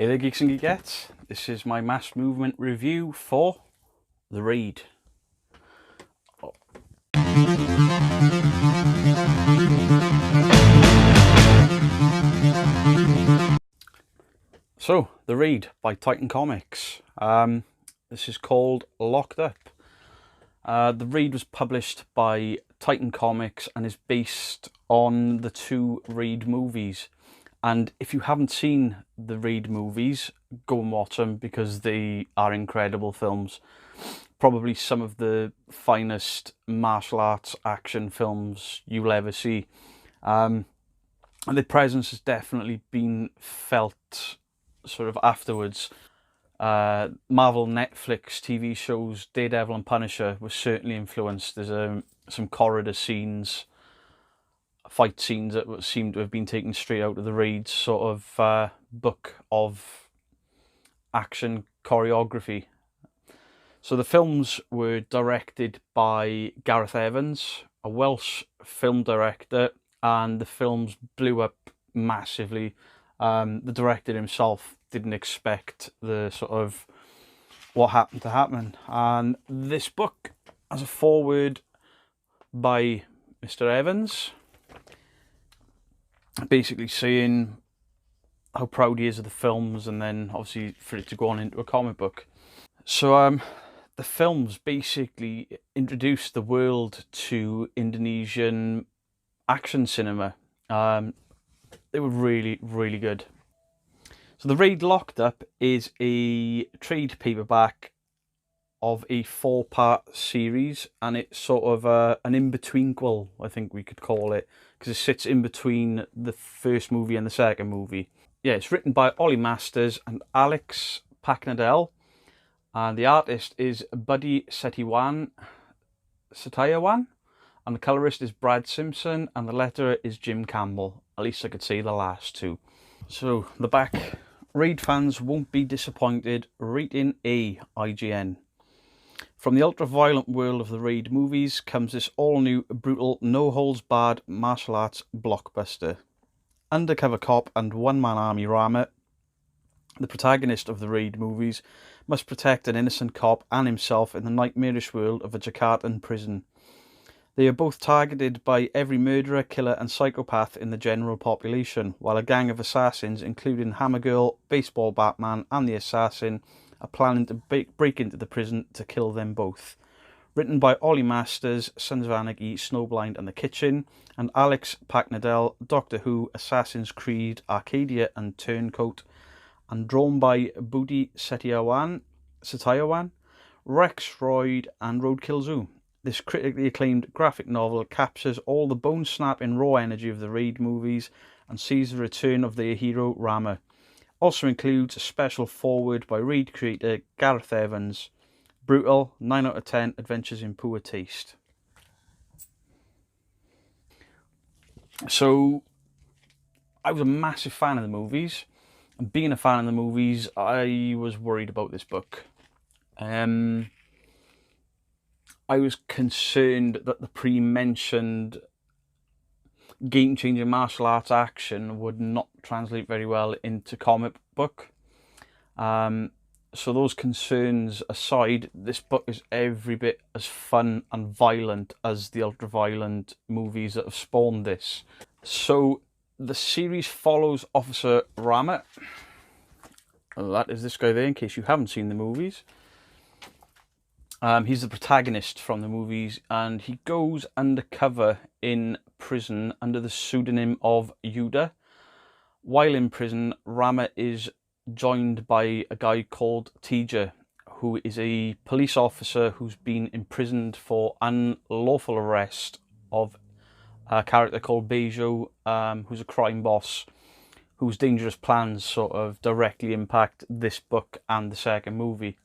Hey there, geeks and geekettes. This is my mass movement review for The Raid. So, The Raid by Titan Comics. This is called Locked Up. The Raid was published by Titan Comics and is based on the two Raid movies. And if you haven't seen the Raid movies, go and watch them because they are incredible films. Probably some of the finest martial arts action films you'll ever see. And their presence has definitely been felt sort of afterwards. Marvel Netflix TV shows Daredevil and Punisher was certainly influenced. There's some corridor scenes, fight scenes that seem to have been taken straight out of the Raid's sort of book of action choreography. So the films were directed by Gareth Evans, a Welsh film director, and the films blew up massively. The director himself didn't expect the sort of what happened to happen. And this book has a foreword by Mr. Evans, basically saying how proud he is of the films, and then obviously for it to go on into a comic book. So the films basically introduced the world to Indonesian action cinema. They were really, really good. So The Raid Locked Up is a trade paperback of a 4-part series, and it's sort of an in-betweenquel, I think we could call it, because it sits in between the first movie and the second movie. Yeah, it's written by Ollie Masters and Alex Paknadel, and the artist is Buddy Setiawan, and the colorist is Brad Simpson, and the letterer is Jim Campbell. At least I could say the last two. So the back, Raid fans won't be disappointed, rating A, IGN. From the ultra-violent world of the Raid movies comes this all-new, brutal, no-holds-barred martial arts blockbuster. Undercover cop and one-man army Rama, the protagonist of the Raid movies, must protect an innocent cop and himself in the nightmarish world of a Jakartan prison. They are both targeted by every murderer, killer and psychopath in the general population, while a gang of assassins, including Hammer Girl, Baseball Batman and the Assassin, are planning to break into the prison to kill them both. Written by Ollie Masters, Sons of Anarchy, Snowblind and The Kitchen, and Alex Paknadel, Doctor Who, Assassin's Creed, Arcadia and Turncoat, and drawn by Budi Setiawan, Rex Freud and Roadkill Zoo. This critically acclaimed graphic novel captures all the bone-snapping raw energy of the Raid movies and sees the return of their hero Rama. Also includes a special foreword by Raid creator Gareth Evans. Brutal, 9 out of 10, adventures in poor taste. So, I was a massive fan of the movies. And being a fan of the movies, I was worried about this book. I was concerned that the pre-mentioned game-changing martial arts action would not translate very well into comic book. So those concerns aside, this book is every bit as fun and violent as the ultra-violent movies that have spawned this. So the series follows Officer Rama. That is this guy there, in case you haven't seen the movies. He's the protagonist from the movies, and he goes undercover in prison under the pseudonym of Yuda. While in prison, Rama is joined by a guy called Teja, who is a police officer who's been imprisoned for unlawful arrest of a character called Bejo, who's a crime boss, whose dangerous plans sort of directly impact this book and the second movie.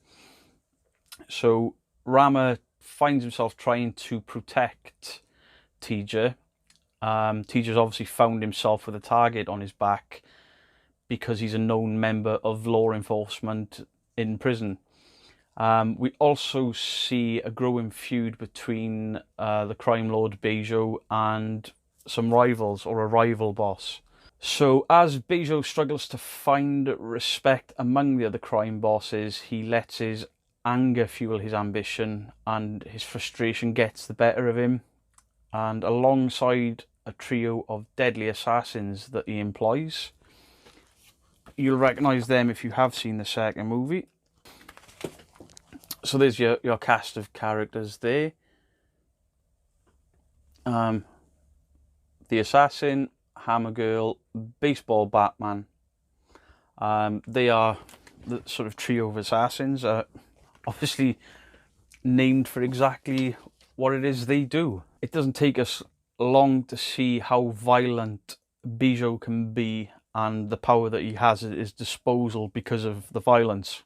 So Rama finds himself trying to protect Teja. Teja's obviously found himself with a target on his back because he's a known member of law enforcement in prison. We also see a growing feud between the crime lord Bejo and some rivals, or a rival boss. So as Bijou struggles to find respect among the other crime bosses, he lets his anger fuel his ambition, and his frustration gets the better of him. And alongside a trio of deadly assassins that he employs, you'll recognise them if you have seen the second movie. So there's your cast of characters there. The assassin, Hammer Girl, Baseball Batman. They are the sort of trio of assassins, obviously named for exactly what it is they do. It doesn't take us long to see how violent Bijou can be and the power that he has at his disposal because of the violence.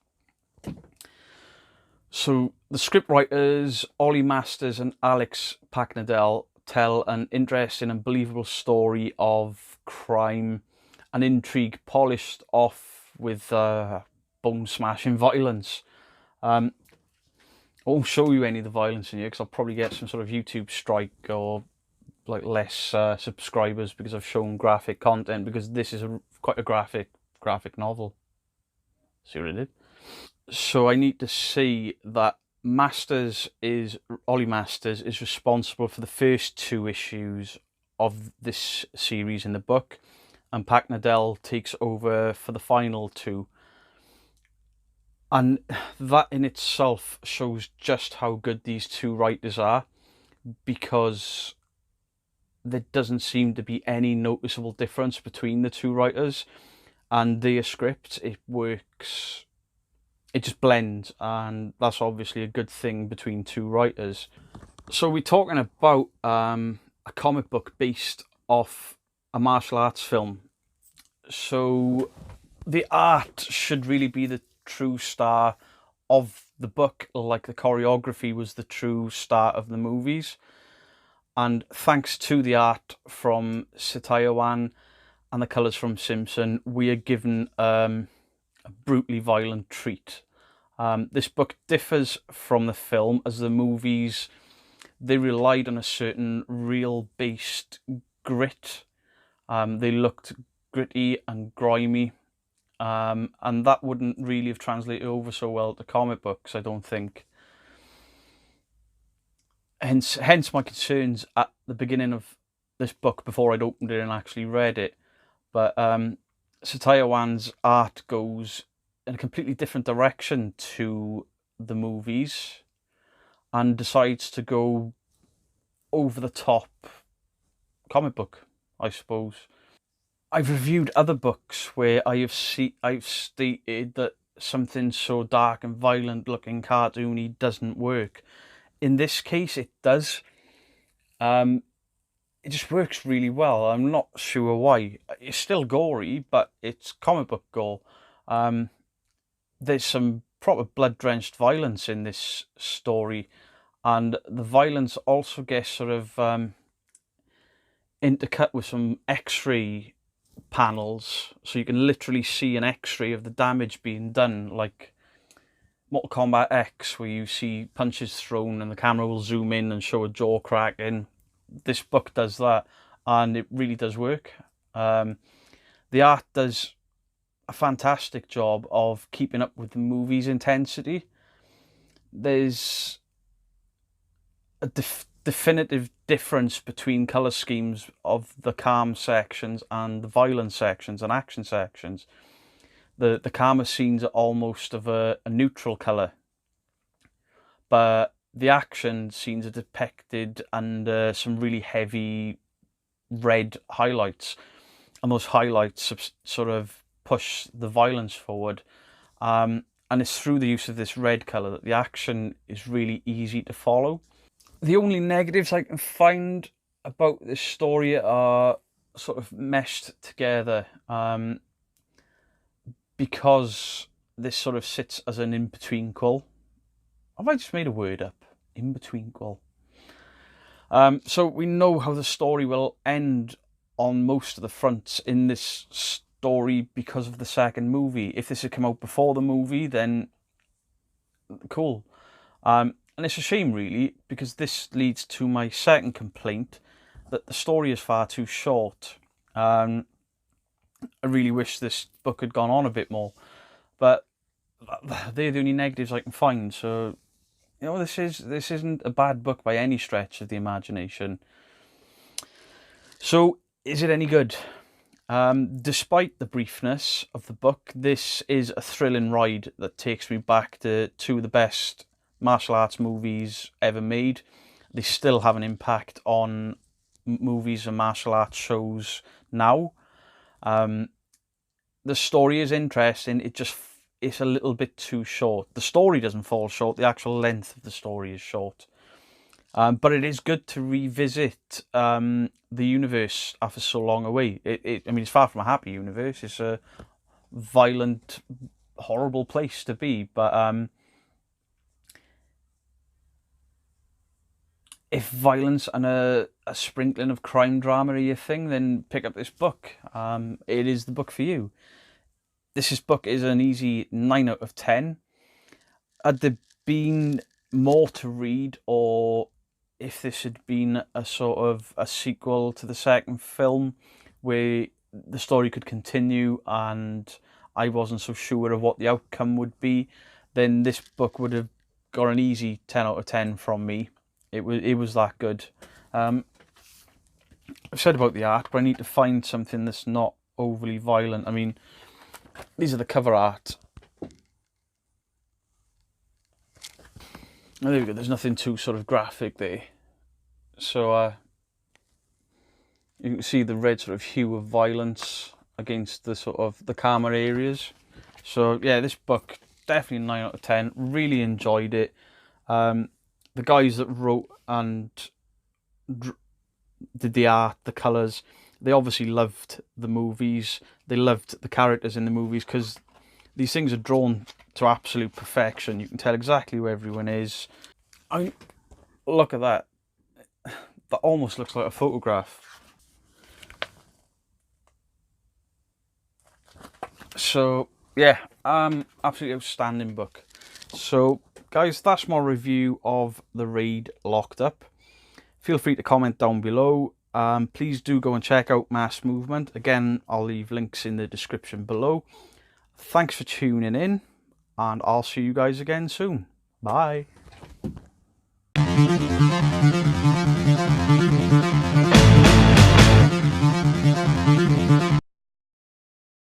So the scriptwriters, Ollie Masters and Alex Paknadel, tell an interesting and believable story of crime and intrigue polished off with bone-smashing violence. I won't show you any of the violence in here because I'll probably get some sort of YouTube strike or like less subscribers because I've shown graphic content, because this is quite a graphic novel. See what I did? So I need to say that Ollie Masters is responsible for the first 2 issues of this series in the book, and Paknadel takes over for the final 2. And that in itself shows just how good these 2 writers are, because there doesn't seem to be any noticeable difference between the 2 writers and their scripts. It works, it just blends, and that's obviously a good thing between 2 writers. So we're talking about a comic book based off a martial arts film. So the art should really be the true star of the book, like the choreography was the true star of the movies. And thanks to the art from Sitayawan and the colours from Simpson, we are given a brutally violent treat. This book differs from the film, as the movies, they relied on a certain real-based grit. They looked gritty and grimy, and that wouldn't really have translated over so well to comic books, I don't think. Hence my concerns at the beginning of this book before I'd opened it and actually read it. But Sitayawan's art goes in a completely different direction to the movies and decides to go over the top comic book, I suppose. I've reviewed other books where I've stated that something so dark and violent looking cartoony doesn't work. In this case it does. It just works really well. I'm not sure why. It's still gory, but it's comic book gore. There's some proper blood-drenched violence in this story, and the violence also gets sort of intercut with some X-ray panels, so you can literally see an X-ray of the damage being done, like Mortal Kombat X, where you see punches thrown and the camera will zoom in and show a jaw cracking. This book does that, and it really does work. The art does a fantastic job of keeping up with the movie's intensity. There's a definitive difference between colour schemes of the calm sections and the violent sections and action sections. The calmer scenes are almost of a neutral colour, but the action scenes are depicted under some really heavy red highlights, and those highlights sort of push the violence forward. And it's through the use of this red colour that the action is really easy to follow. The only negatives I can find about this story are sort of meshed together, because this sort of sits as an in-between-quel. Have I just made a word up? In-between-quel. So we know how the story will end on most of the fronts in this story because of the second movie. If this had come out before the movie, then cool. And it's a shame, really, because this leads to my second complaint, that the story is far too short. I really wish this book had gone on a bit more, but they're the only negatives I can find. So, this isn't a bad book by any stretch of the imagination. So, is it any good? Despite the briefness of the book, this is a thrilling ride that takes me back to two of the best martial arts movies ever made. They still have an impact on movies and martial arts shows now. The story is interesting. It's a little bit too short. The story doesn't fall short. The actual length of the story is short. But it is good to revisit the universe after so long away. It's far from a happy universe. It's a violent, horrible place to be. But if violence and a sprinkling of crime drama are your thing, then pick up this book. It is the book for you. This book is an easy 9 out of 10. Had there been more to read, or if this had been a sort of a sequel to the second film where the story could continue and I wasn't so sure of what the outcome would be, then this book would have got an easy 10 out of 10 from me. It was that good. I've said about the art, but I need to find something that's not overly violent. I mean, these are the cover art. Oh, there we go. There's nothing too sort of graphic there. So you can see the red sort of hue of violence against the sort of the calmer areas. So yeah, this book, definitely 9 out of 10. Really enjoyed it. The guys that wrote and did the art, the colours, they obviously loved the movies. They loved the characters in the movies, because these things are drawn to absolute perfection. You can tell exactly where everyone is. Look at that. That almost looks like a photograph. So yeah, absolutely outstanding book. So guys, that's my review of The Raid Locked Up. Feel free to comment down below. Please do go and check out Mass Movement. Again, I'll leave links in the description below. Thanks for tuning in, and I'll see you guys again soon. Bye.